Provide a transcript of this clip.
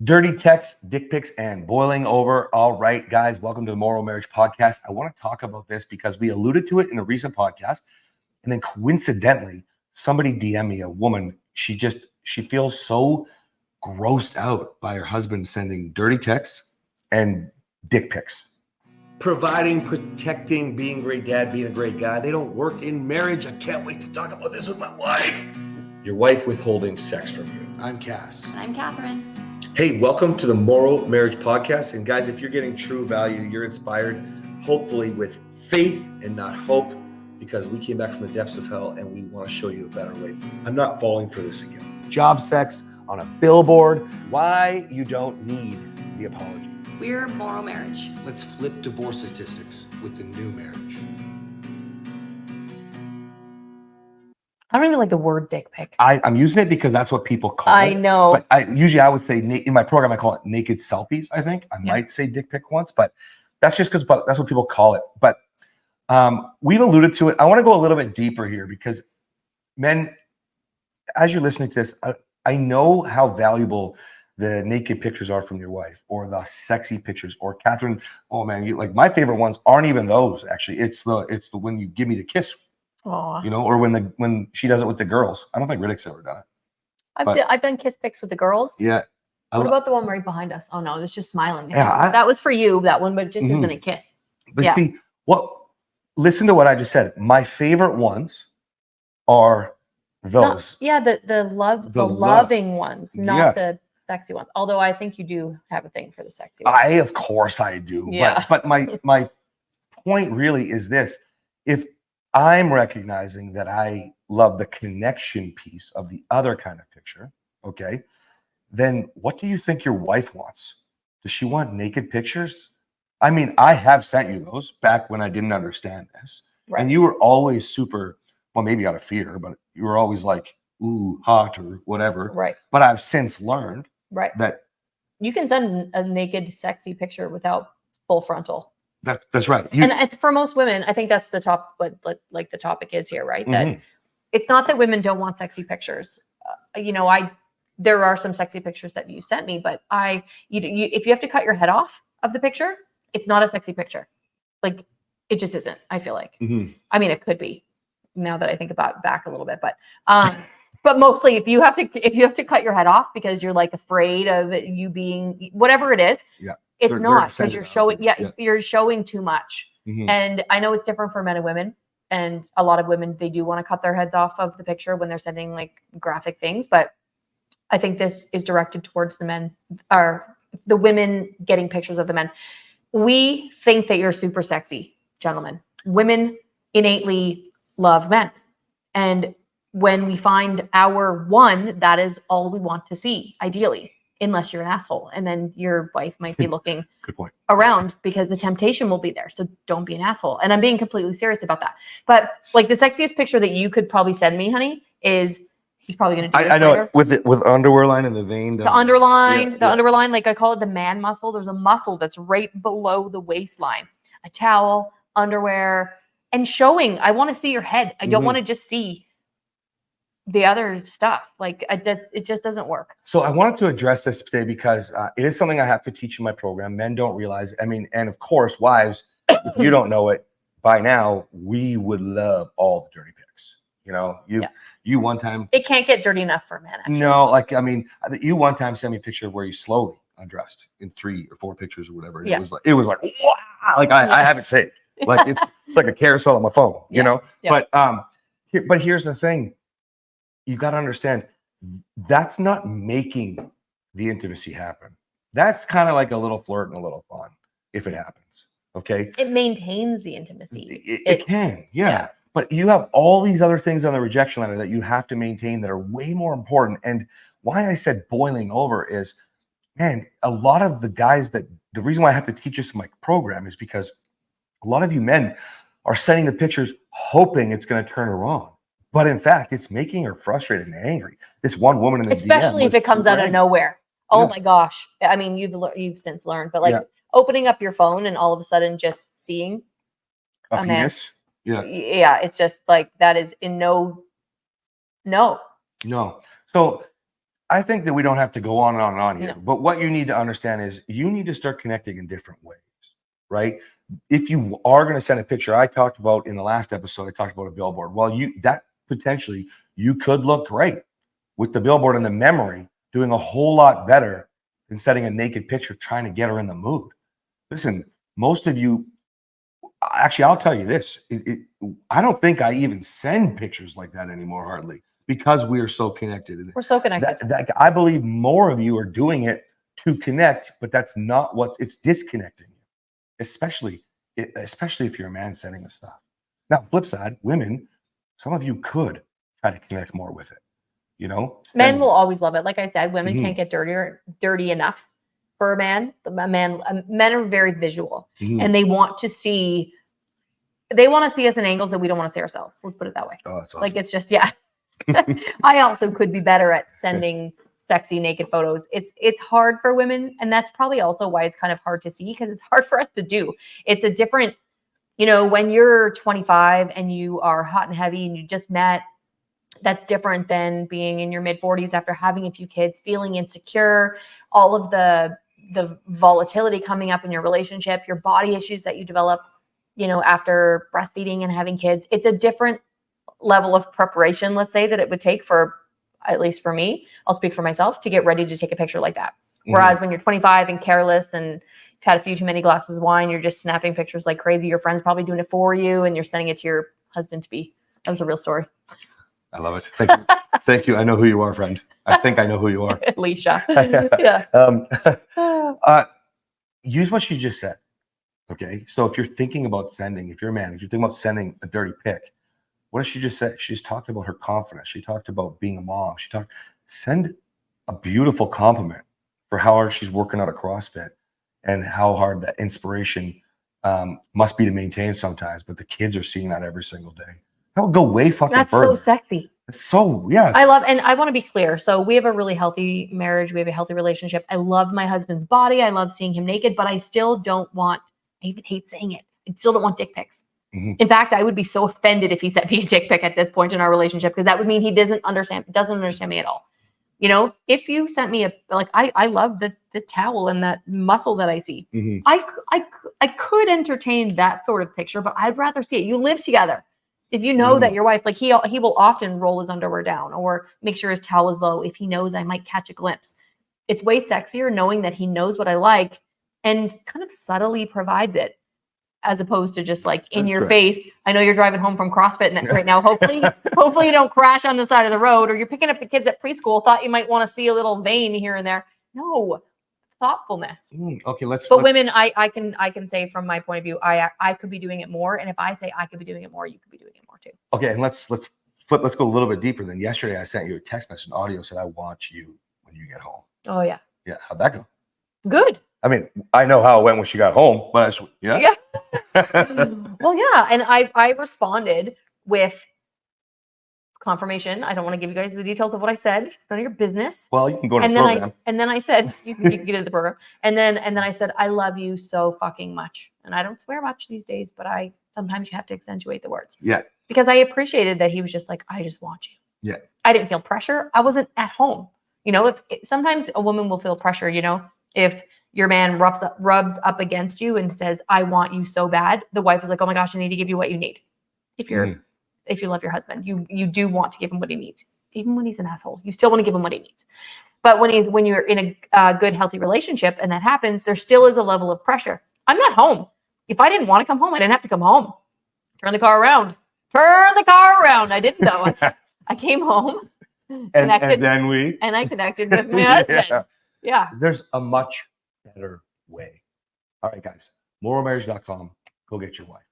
Dirty texts, dick pics, and boiling over. All right, guys, welcome to the MorrowMarriage podcast. I want to talk about this because we alluded to it in a recent podcast. And then coincidentally, somebody DM me, a woman, she feels so grossed out by her husband sending dirty texts and dick pics. Providing, protecting, being a great dad, being a great guy. They don't work in marriage. I can't wait to talk about this with my wife. Your wife withholding sex from you. I'm Cass. And I'm Kathryn. Hey, welcome to the MorrowMarriage podcast. And guys, if you're getting true value, you're inspired, hopefully with faith and not hope, because we came back from the depths of hell and we want to show you a better way. I'm not falling for this again. Job sex on a billboard. Why you don't need the apology. We're MorrowMarriage. Let's flip divorce statistics with the new marriage. I don't even like the word dick pic. I'm using it because that's what people call it. I know. But I would say in my program, I call it naked selfies, I think. I might say dick pic once, but that's just because that's what people call it. But we've alluded to it. I want to go a little bit deeper here because men, as you're listening to this, I know how valuable the naked pictures are from your wife or the sexy pictures or Kathryn. Oh man, my favorite ones aren't even those actually. It's the when you give me the kiss. Aww. You know, or when she does it with the girls. I don't think Riddick's ever done it. I've done kiss pics with the girls. Yeah. What about the one right behind us? Oh no, it's just smiling. Yeah, that was for you, that one, but it just isn't a kiss. But see, listen to what I just said. My favorite ones are those. The loving ones, not the sexy ones. Although I think you do have a thing for the sexy ones. Of course I do. Yeah. But my point really is this. If I'm recognizing that I love the connection piece of the other kind of picture, okay, then what do you think your wife wants? Does she want naked pictures? I mean, I have sent you those back when I didn't understand this. Right. And you were always super, well, maybe out of fear, but you were always like, ooh, hot or whatever. Right. But I've since learned that you can send a naked, sexy picture without full frontal. That's right. And for most women, I think that's the top, what the topic is here, right? That it's not that women don't want sexy pictures. There are some sexy pictures that you sent me, but if you have to cut your head off of the picture, it's not a sexy picture. Like it just isn't. I feel like. I mean, it could be now that I think about it back a little bit, but mostly if you have to cut your head off because you're like afraid of you being whatever it is. Yeah. It's not because you're showing. You're showing too much. And I know it's different for men and women. And a lot of women, they do want to cut their heads off of the picture when they're sending like graphic things. But I think this is directed towards the men or the women getting pictures of the men. We think that you're super sexy, gentlemen. Women innately love men. And when we find our one, that is all we want to see, ideally. Unless you're an asshole, and then your wife might be looking Good point. around because the temptation will be there. So don't be an asshole. And I'm being completely serious about that. But like the sexiest picture that you could probably send me, honey, is he's probably going to do this I know later. with underwear line and the vein. The underline, underline, like I call it the man muscle. There's a muscle that's right below the waistline. A towel, underwear, and showing. I want to see your head. I don't want to just see the other stuff. Like it just doesn't work. So I wanted to address this today because it is something I have to teach in my program. Men don't realize. I mean, and of course, wives, if you don't know it by now, we would love all the dirty pics. You know, you one time. It can't get dirty enough for men. Actually. No, you one time sent me a picture where you slowly undressed in 3 or 4 pictures or whatever. Yeah. It was like, wow! Like I have it saved. Like it's like a carousel on my phone. You know. Yeah. But here's the thing. You got to understand, that's not making the intimacy happen. That's kind of like a little flirt and a little fun if it happens. Okay. It maintains the intimacy. It can. Yeah. But you have all these other things on the rejection letter that you have to maintain that are way more important. And why I said boiling over is, man, a lot of the guys the reason why I have to teach this in my program is because a lot of you men are sending the pictures hoping it's going to turn her on. But in fact, it's making her frustrated and angry. This one woman in the especially if it comes out of nowhere. Oh my gosh! I mean, you've since learned, but like opening up your phone and all of a sudden just seeing a man, penis. Yeah, it's just like that is in no. So I think that we don't have to go on and on and on here. No. But what you need to understand is you need to start connecting in different ways, right? If you are going to send a picture, I talked about in the last episode, I talked about a billboard. Well, that potentially you could look great with the billboard and the memory doing a whole lot better than setting a naked picture trying to get her in the mood. Listen, most of you, actually, I'll tell you this. I don't think I even send pictures like that anymore, hardly, because we are so connected. We're so connected. I believe more of you are doing it to connect, but that's not it's disconnecting you, especially if you're a man sending this stuff. Now, flip side, women, some of you could try to connect more with it. You know, men will always love it. Like I said, women can't get dirty enough for a man. Men are very visual, and they want to see us in angles that we don't want to see ourselves. Let's put it that way. Oh, that's awesome. Like, it's just, yeah. I also could be better at sending sexy naked photos. It's hard for women, and that's probably also why it's kind of hard to see, because it's hard for us to do. It's a different, when you're 25 and you are hot and heavy and you just met, that's different than being in your mid 40s after having a few kids, feeling insecure, all of the volatility coming up in your relationship, your body issues that you develop, after breastfeeding and having kids. It's a different level of preparation, let's say, that it would take for, at least for me, I'll speak for myself, to get ready to take a picture like that. Whereas when you're 25 and careless and you've had a few too many glasses of wine, you're just snapping pictures like crazy. Your friend's probably doing it for you, and you're sending it to your husband to be. That was a real story. I love it. Thank you. Thank you. I know who you are, friend. I think I know who you are. Alicia. Yeah. Use what she just said. Okay. So if you're thinking about sending, if you're a man, if you're thinking about sending a dirty pic, what did she just say? She's talked about her confidence. She talked about being a mom. Send a beautiful compliment for how hard she's working out at CrossFit and how hard that inspiration must be to maintain sometimes. But the kids are seeing that every single day. That would go way fucking further. That's so sexy. So, yeah. I love, and I want to be clear. So we have a really healthy marriage. We have a healthy relationship. I love my husband's body. I love seeing him naked, but I still don't want, I even hate saying it, I still don't want dick pics. In fact, I would be so offended if he sent me a dick pic at this point in our relationship, because that would mean he doesn't understand me at all. If you sent me I love the towel and that muscle that I see. I could entertain that sort of picture, but I'd rather see it. You live together. If you know that your wife, like he will often roll his underwear down or make sure his towel is low if he knows I might catch a glimpse. It's way sexier knowing that he knows what I like and kind of subtly provides it, as opposed to just like in your face. I know you're driving home from CrossFit right now. Hopefully you don't crash on the side of the road, or you're picking up the kids at preschool. Thought you might want to see a little vein here and there. No, thoughtfulness. Okay, women, I can say from my point of view, I could be doing it more. And if I say I could be doing it more, you could be doing it more too. Okay, and let's go a little bit deeper. Then yesterday I sent you a text message, an audio, said I want you when you get home. Oh yeah. Yeah, how'd that go? Good. I mean, I know how it went when she got home, but yeah. Well, yeah, and I responded with confirmation. I don't want to give you guys the details of what I said. It's none of your business. Well, you can go to the program. And then I said, you can get into the program. And then I said, I love you so fucking much. And I don't swear much these days, but sometimes you have to accentuate the words. Yeah. Because I appreciated that he was just like, I just want you. Yeah. I didn't feel pressure. I wasn't at home. Sometimes a woman will feel pressure, if your man rubs up against you and says, I want you so bad. The wife is like, oh my gosh, I need to give you what you need. If you love your husband, you do want to give him what he needs. Even when he's an asshole, you still want to give him what he needs. But when you're in a good, healthy relationship and that happens, there still is a level of pressure. I'm not home. If I didn't want to come home, I didn't have to come home. Turn the car around. I didn't know. I came home. And I connected with my husband. Yeah. There's a much better way. All right, guys. MorrowMarriage.com. Go get your wife.